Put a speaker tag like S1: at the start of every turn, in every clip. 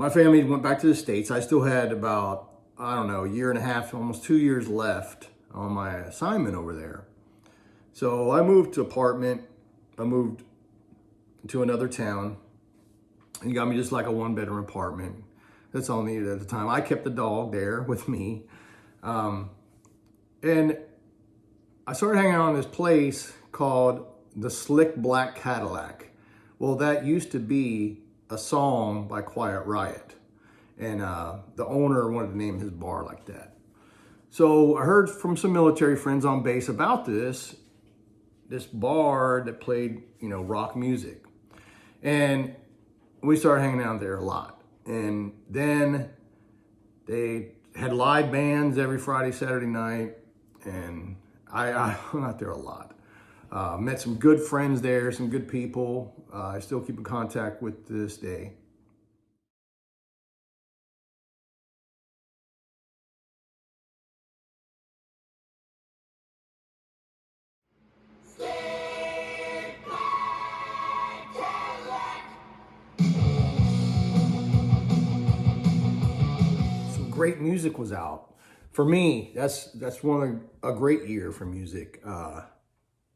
S1: my family went back to the States. I still had about, I don't know, a year and a half, almost 2 years left on my assignment over there. So I moved to apartment. I moved to another town. And he got me just like a 1-bedroom apartment. That's all I needed at the time. I kept the dog there with me. And I started hanging out in this place called the Slick Black Cadillac. Well, that used to be a song by Quiet Riot. And the owner wanted to name his bar like that. So I heard from some military friends on base about this bar that played, rock music. And we started hanging out there a lot. And then they had live bands every Friday, Saturday night. And I hung out there a lot. Met some good friends there, some good people. I still keep in contact with to this day. Some great music was out. For me, that's a great year for music.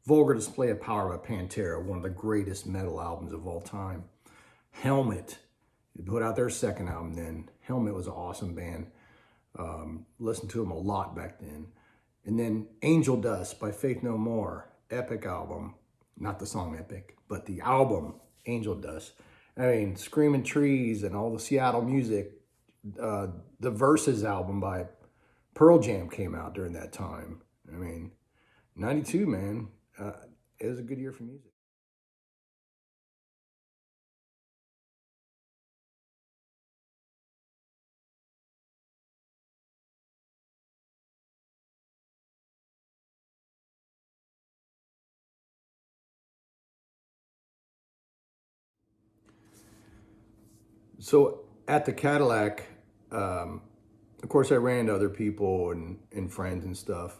S1: Vulgar Display of Power by Pantera, one of the greatest metal albums of all time. Helmet, they put out their second album then. Helmet was an awesome band. Listened to them a lot back then. And then Angel Dust by Faith No More, epic album. Not the song Epic, but the album Angel Dust. I mean, Screaming Trees and all the Seattle music. The Verses album by Pearl Jam came out during that time. I mean, 92, man. It was a good year for music. So at the Cadillac, of course, I ran into other people and friends and stuff.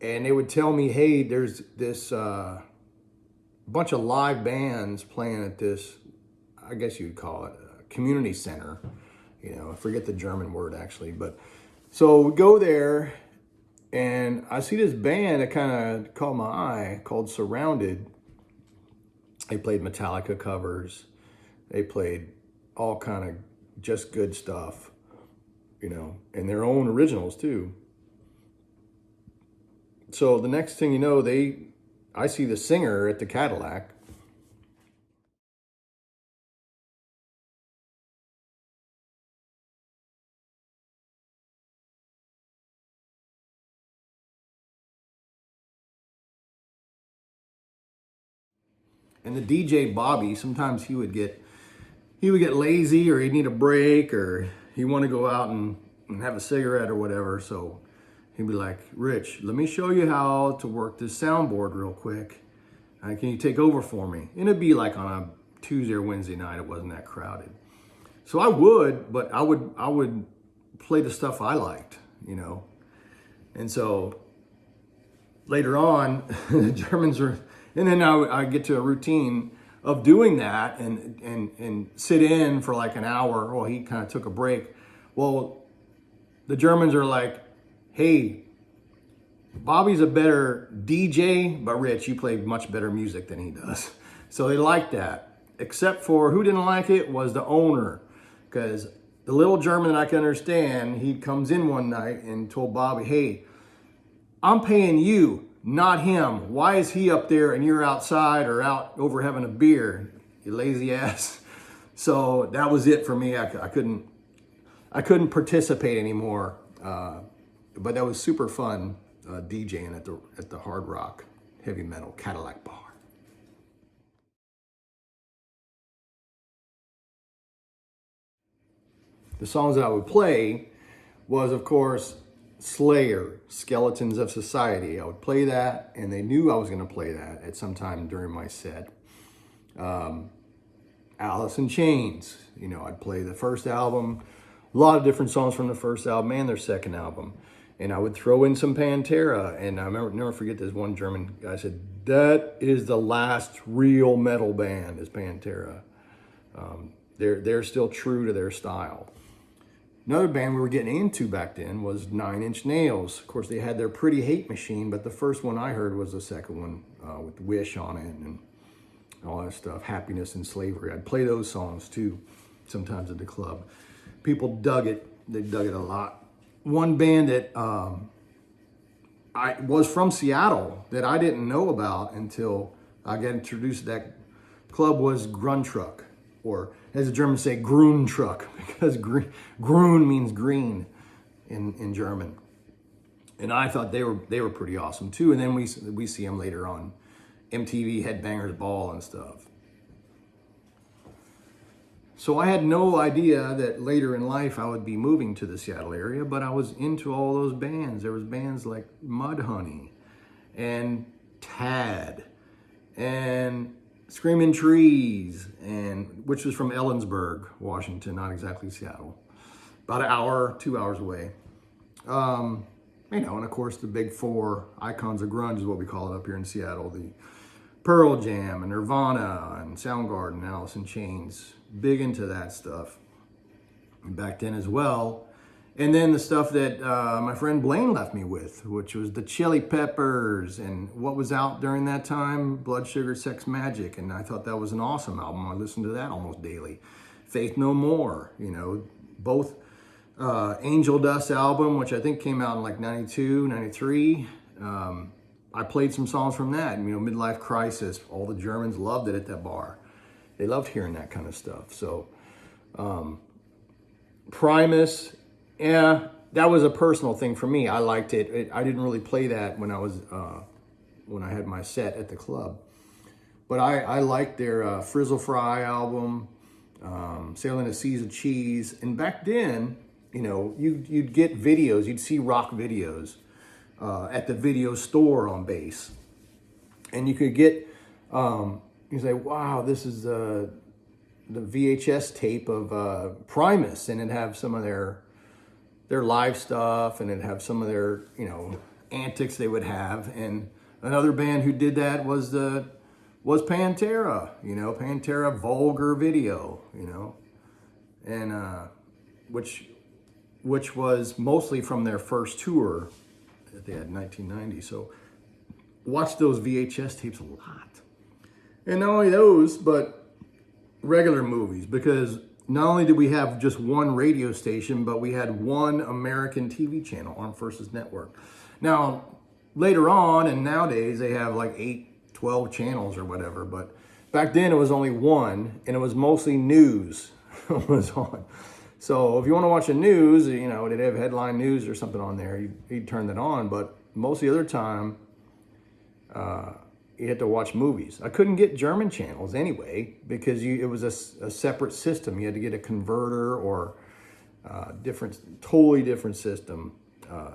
S1: And they would tell me, hey, there's this bunch of live bands playing at this, I guess you'd call it a community center. I forget the German word actually. But so we go there and I see this band that kind of caught my eye called Surrounded. They played Metallica covers. They played all kind of just good stuff, and their own originals too. So the next thing you know, I see the singer at the Cadillac. And the DJ Bobby, sometimes he would get lazy, or he'd need a break, or he'd want to go out and have a cigarette or whatever. So he'd be like, Rich, let me show you how to work this soundboard real quick. Can you take over for me? And it'd be like on a Tuesday or Wednesday night. It wasn't that crowded. So I would, but I would play the stuff I liked, And so later on, the Germans are, and then I get to a routine of doing that and sit in for like an hour. Well, he kind of took a break. Well, the Germans are like, hey, Bobby's a better DJ, but Rich, you play much better music than he does. So they liked that. Except for who didn't like it was the owner. Because the little German that I can understand, he comes in one night and told Bobby, hey, I'm paying you, not him. Why is he up there and you're outside or out over having a beer, you lazy ass? So that was it for me. I couldn't participate anymore. But that was super fun DJing at the Hard Rock Heavy Metal Cadillac Bar. The songs that I would play was, of course, Slayer, Skeletons of Society. I would play that, and they knew I was going to play that at some time during my set. Alice in Chains, I'd play the first album, a lot of different songs from the first album and their second album. And I would throw in some Pantera. And I never forget this one German guy said, that is the last real metal band is Pantera. They're still true to their style. Another band we were getting into back then was 9’s. Of course, they had their Pretty Hate Machine, but the first one I heard was the second one with Wish on it and all that stuff, Happiness and Slavery. I'd play those songs too, sometimes at the club. People dug it. They dug it a lot. One band that I was from Seattle that I didn't know about until I got introduced to that club was Gruntruck, or as the Germans say, Grüntruck, because Grün means green in German. And I thought they were pretty awesome too. And then we see them later on MTV Headbangers Ball and stuff. So I had no idea that later in life I would be moving to the Seattle area, but I was into all those bands. There was bands like Mudhoney and Tad and Screaming Trees, and which was from Ellensburg, Washington, not exactly Seattle. About an hour, 2 hours away. And of course the big four icons of grunge is what we call it up here in Seattle. The Pearl Jam and Nirvana and Soundgarden and Alice in Chains. Big into that stuff back then as well. And then the stuff that my friend Blaine left me with, which was the Chili Peppers and what was out during that time, Blood Sugar Sex Magic. And I thought that was an awesome album. I listened to that almost daily. Faith No More, both Angel Dust album, which I think came out in like 92, 93. I played some songs from that, Midlife Crisis. All the Germans loved it at that bar. They loved hearing that kind of stuff. So Primus, yeah, that was a personal thing for me. I liked it. I didn't really play that when I had my set at the club. But I liked their Frizzle Fry album, Sailing the Seas of Cheese. And back then, you'd get videos. You'd see rock videos at the video store on base. And you could get, you say, wow, this is the VHS tape of Primus. And it'd have some of their live stuff, and it'd have some of their, antics they would have. And another band who did that was Pantera, Pantera Vulgar Video, and which was mostly from their first tour that they had in 1990. So watched those VHS tapes a lot. And not only those, but regular movies, because not only did we have just one radio station, but we had one American TV channel, Armed Forces Network. Now, later on, and nowadays, they have like 8, 12 channels or whatever, but back then it was only one, and it was mostly news was on. So if you want to watch the news, they'd have headline news or something on there, you'd turn that on, but most of the other time, you had to watch movies. I couldn't get German channels anyway, because it was a separate system. You had to get a converter or totally different system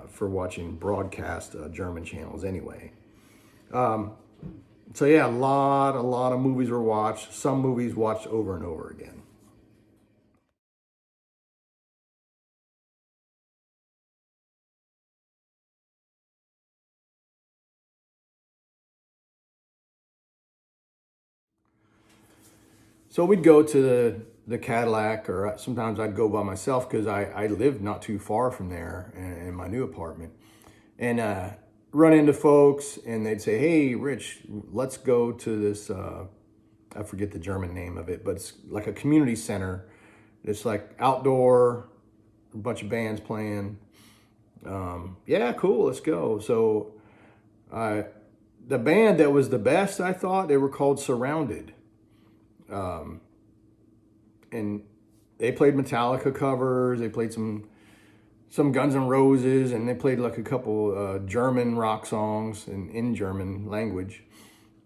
S1: for watching broadcast German channels anyway. So yeah, a lot of movies were watched. Some movies watched over and over again. So we'd go to the Cadillac, or sometimes I'd go by myself because I lived not too far from there in my new apartment, and run into folks, and they'd say, hey, Rich, let's go to this, I forget the German name of it, but it's like a community center. It's like outdoor, a bunch of bands playing. Yeah, cool, let's go. So the band that was the best, I thought, they were called Surrounded. And they played Metallica covers, they played some Guns N' Roses, and they played like a couple German rock songs in German language.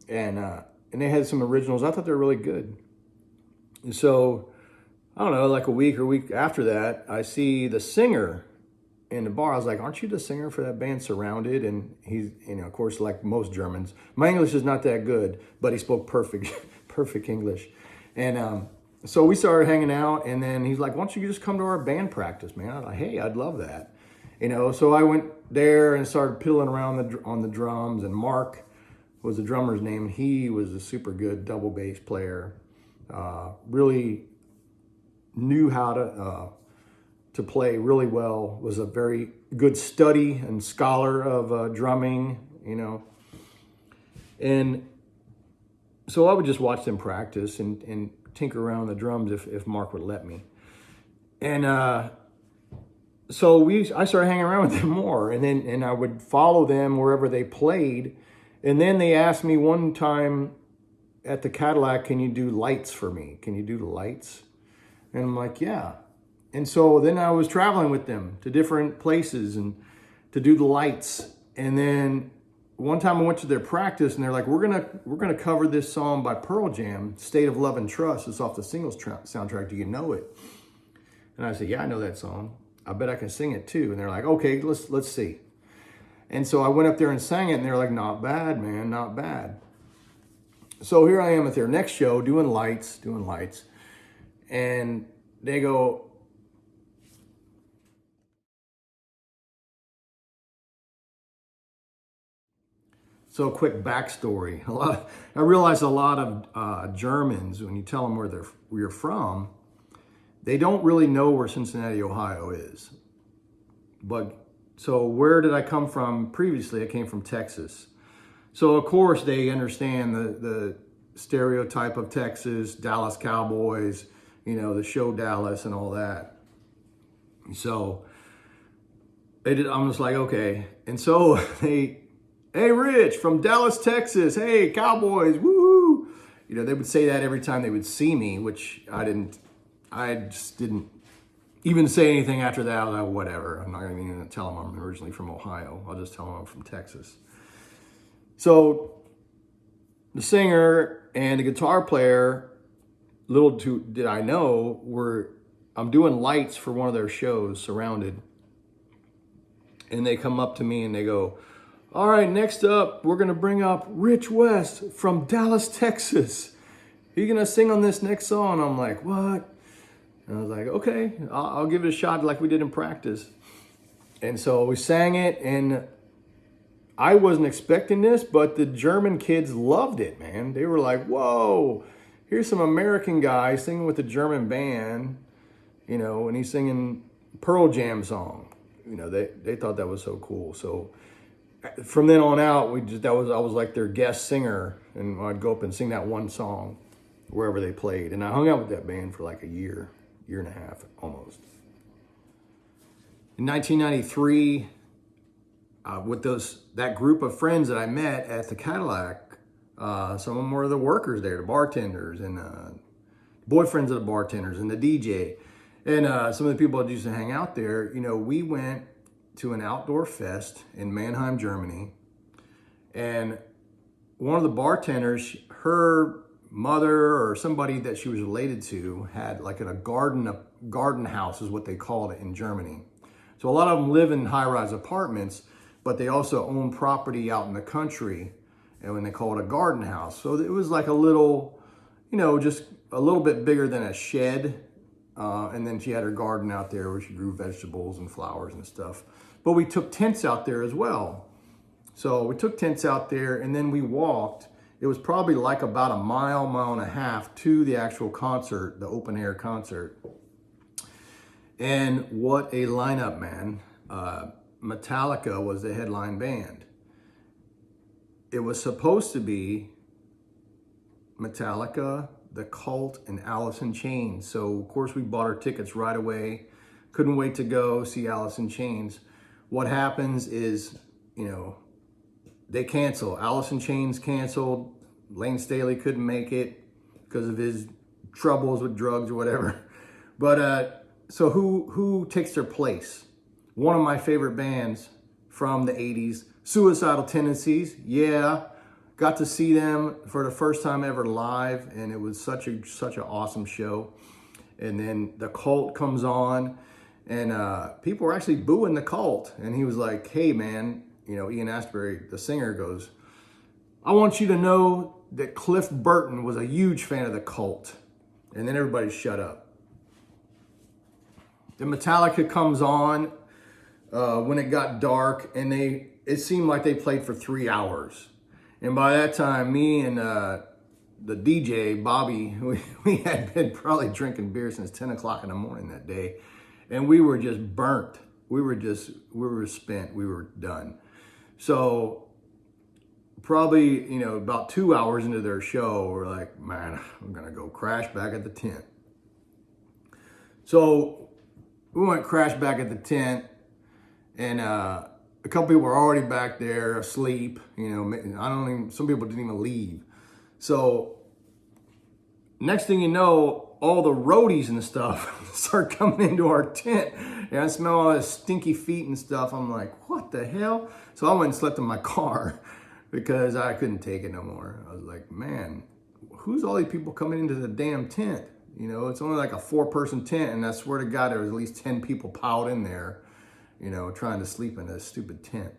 S1: And they had some originals. I thought they were really good. And so, I don't know, like a week after that, I see the singer in the bar. I was like, aren't you the singer for that band Surrounded? And he's, of course, like most Germans, my English is not that good, but he spoke perfect English. And so we started hanging out, and then he's like, why don't you just come to our band practice, man? I was like, hey, I'd love that. So I went there and started piddling around on the drums, and Mark was the drummer's name. He was a super good double bass player. Really knew how to play really well, was a very good study and scholar of drumming, And so I would just watch them practice and tinker around on the drums if Mark would let me. And so I started hanging around with them more, and I would follow them wherever they played. And then they asked me one time at the Cadillac, "Can you do lights for me? Can you do the lights?" And I'm like, "Yeah." And so then I was traveling with them to different places and to do the lights. And then one time I went to their practice and they're like, we're gonna cover this song by Pearl Jam, "State of Love and Trust." It's off the Singles soundtrack. Do you know it? And I said, "Yeah, I know that song. I bet I can sing it too." And they're like, "Okay, let's see." And so I went up there and sang it, and they're like, "Not bad, man, not bad." So here I am at their next show doing lights. And they go, so quick backstory. I realize a lot of Germans, when you tell them where you're from, they don't really know where Cincinnati, Ohio is. But so where did I come from previously? I came from Texas. So of course they understand the stereotype of Texas, Dallas Cowboys, the show Dallas and all that. So I'm just like, okay. And so hey, Rich from Dallas, Texas. Hey, Cowboys, woo! They would say that every time they would see me, which I just didn't even say anything after that. I was like, whatever. I'm not even going to tell them I'm originally from Ohio. I'll just tell them I'm from Texas. So the singer and the guitar player, little did I know, I'm doing lights for one of their shows, Surrounded. And they come up to me and they go, "All right, next up, we're going to bring up Rich West from Dallas, Texas. He's going to sing on this next song." I'm like, "What?" And I was like, "Okay, I'll give it a shot like we did in practice." And so we sang it, and I wasn't expecting this, but the German kids loved it, man. They were like, "Whoa, here's some American guy singing with a German band, and he's singing Pearl Jam song." They thought that was so cool. So from then on out, I was like their guest singer, and I'd go up and sing that one song wherever they played. And I hung out with that band for like a year and a half almost. In 1993, with that group of friends that I met at the Cadillac, some of them were the workers there, the bartenders, and boyfriends of the bartenders, and the DJ, and some of the people that used to hang out there. We went to an outdoor fest in Mannheim, Germany, and one of the bartenders, her mother or somebody that she was related to, had like a garden house is what they called it in Germany. So a lot of them live in high-rise apartments, but they also own property out in the country, and when they call it a garden house. So it was like a little, just a little bit bigger than a shed. And then she had her garden out there where she grew vegetables and flowers and stuff. But we took tents out there as well. So we took tents out there, and then we walked. It was probably like about a mile and a half to the actual concert, the open air concert. And what a lineup, man. Metallica was the headline band. It was supposed to be Metallica, the Cult, and Alice in Chains. So of course we bought our tickets right away. Couldn't wait to go see Alice in Chains. What happens is, they cancel. Alice in Chains canceled. Lane Staley couldn't make it because of his troubles with drugs or whatever. But so who takes their place? One of my favorite bands from the 80s, Suicidal Tendencies. Yeah, got to see them for the first time ever live, and it was such an awesome show. And then the Cult comes on, and people were actually booing the Cult. And he was like, "Hey, man," Ian Astbury, the singer, goes, "I want you to know that Cliff Burton was a huge fan of the Cult." And then everybody shut up. Then Metallica comes on when it got dark, and it seemed like they played for 3 hours. And by that time, me and the DJ, Bobby, we had been probably drinking beer since 10 o'clock in the morning that day. And we were just burnt. We were spent. We were done. So probably, about 2 hours into their show, we're like, man, I'm going to go crash back at the tent. So we went crash back at the tent, and a couple people were already back there asleep. Some people didn't even leave. So next thing you know, all the roadies and stuff start coming into our tent, and I smell all this stinky feet and stuff. I'm like, what the hell? So I went and slept in my car because I couldn't take it no more. I was like, man, who's all these people coming into the damn tent? It's only like a 4-person tent, and I swear to God, there was at least 10 people piled in there, trying to sleep in a stupid tent.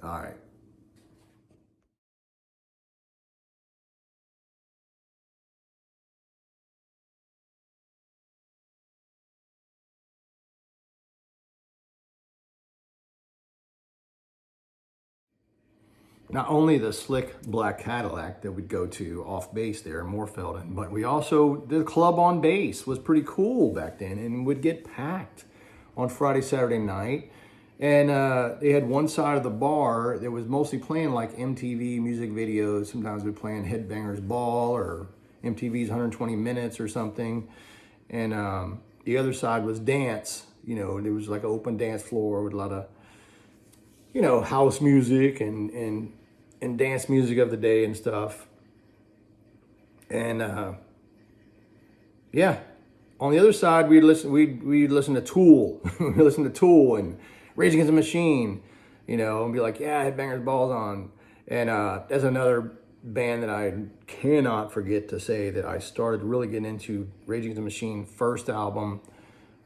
S1: All right. Not only the slick black Cadillac that we'd go to off base there in Moorfelden, but the club on base was pretty cool back then and would get packed on Friday, Saturday night. And they had one side of the bar that was mostly playing like MTV music videos. Sometimes we'd playing Headbangers Ball or MTV's 120 Minutes or something. And the other side was dance. There was like an open dance floor with a lot of, house music and dance music of the day and stuff. And on the other side, we'd listen to Tool. We'd listen to Tool and Rage Against the Machine, and be like, yeah, Headbangers Ball's on. And that's another band that I cannot forget to say that I started really getting into. Rage Against the Machine first album,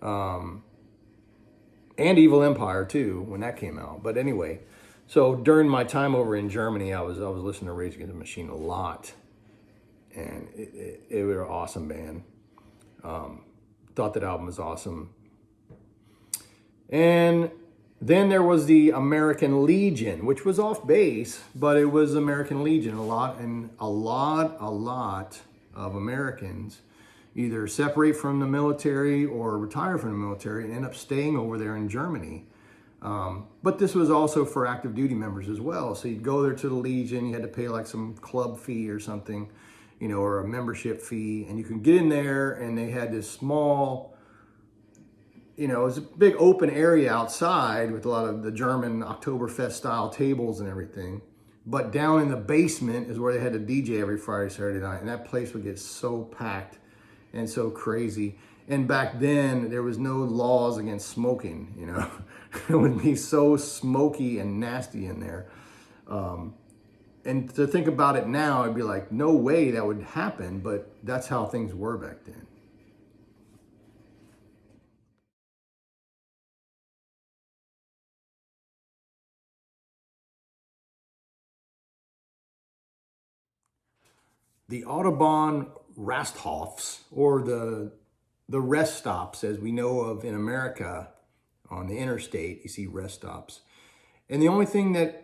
S1: and Evil Empire too, when that came out. But anyway, so during my time over in Germany, I was listening to Rage Against the Machine a lot, and it was an awesome band. Thought that album was awesome. And then there was the American Legion, which was off base, but it was American Legion a lot of Americans either separate from the military or retire from the military and end up staying over there in Germany. But this was also for active duty members as well. So you'd go there to the Legion, you had to pay like some club fee or something, or a membership fee, and you could get in there, and they had this small, it was a big open area outside with a lot of the German Oktoberfest style tables and everything. But down in the basement is where they had a DJ every Friday, Saturday night, and that place would get so packed and so crazy. And back then, there was no laws against smoking, It would be so smoky and nasty in there. And to think about it now, it'd be like, no way that would happen, but that's how things were back then. The Autobahn Rasthofs, or the rest stops, as we know of in America on the interstate, you see rest stops. And the only thing that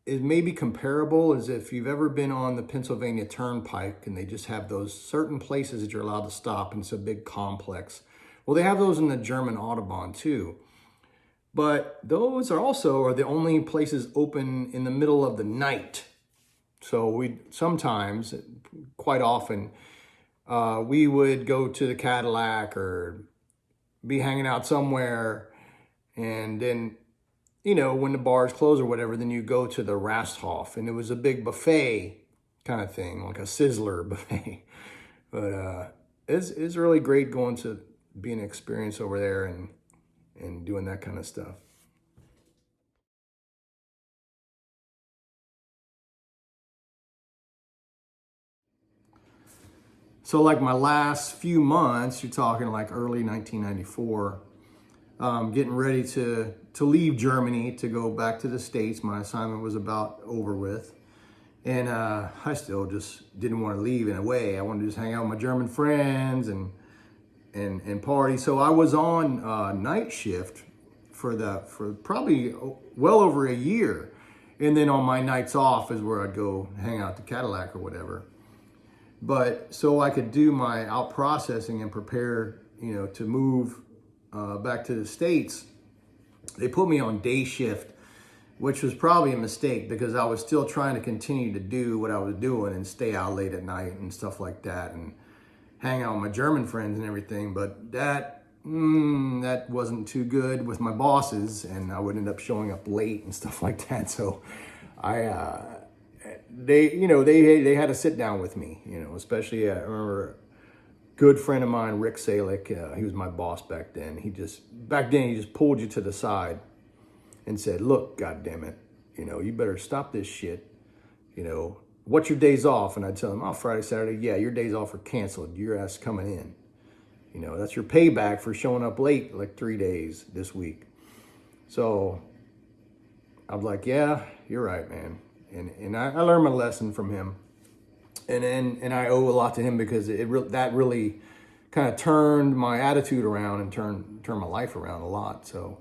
S1: is maybe comparable is if you've ever been on the Pennsylvania Turnpike and they just have those certain places that you're allowed to stop, and it's a big complex. Well, they have those in the German Autobahn too. But those are the only places open in the middle of the night. So we sometimes, quite often, we would go to the Cadillac or be hanging out somewhere, and then, when the bars close or whatever, then you go to the Rasthof, and it was a big buffet kind of thing, like a Sizzler buffet. But it's really great going to be an experience over there and doing that kind of stuff. So like my last few months, you're talking like early 1994, getting ready to leave Germany to go back to the States. My assignment was about over with. And I still just didn't want to leave in a way. I wanted to just hang out with my German friends and party. So I was on night shift for probably well over a year. And then on my nights off is where I'd go hang out at the Cadillac or whatever. But so I could do my out processing and prepare, to move back to the States, they put me on day shift, which was probably a mistake because I was still trying to continue to do what I was doing and stay out late at night and stuff like that and hang out with my German friends and everything. But that wasn't too good with my bosses, and I would end up showing up late and stuff like that. So they had to sit down with me, especially I remember a good friend of mine, Rick Salick, he was my boss back then. He just pulled you to the side and said, look, God damn it, you better stop this shit. What's your days off? And I'd tell him, oh, Friday, Saturday. Yeah, your days off are canceled. Your ass coming in. That's your payback for showing up late like 3 days this week. So I was like, yeah, you're right, man. And I learned my lesson from him. And I owe a lot to him because that really kind of turned my attitude around and turned my life around a lot. So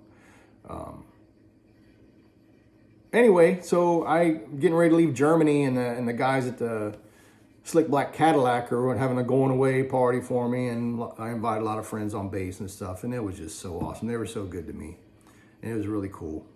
S1: anyway, so I getting ready to leave Germany, and the guys at the Slick Black Cadillac are having a going away party for me, and I invited a lot of friends on bass and stuff, and it was just so awesome. They were so good to me, and it was really cool.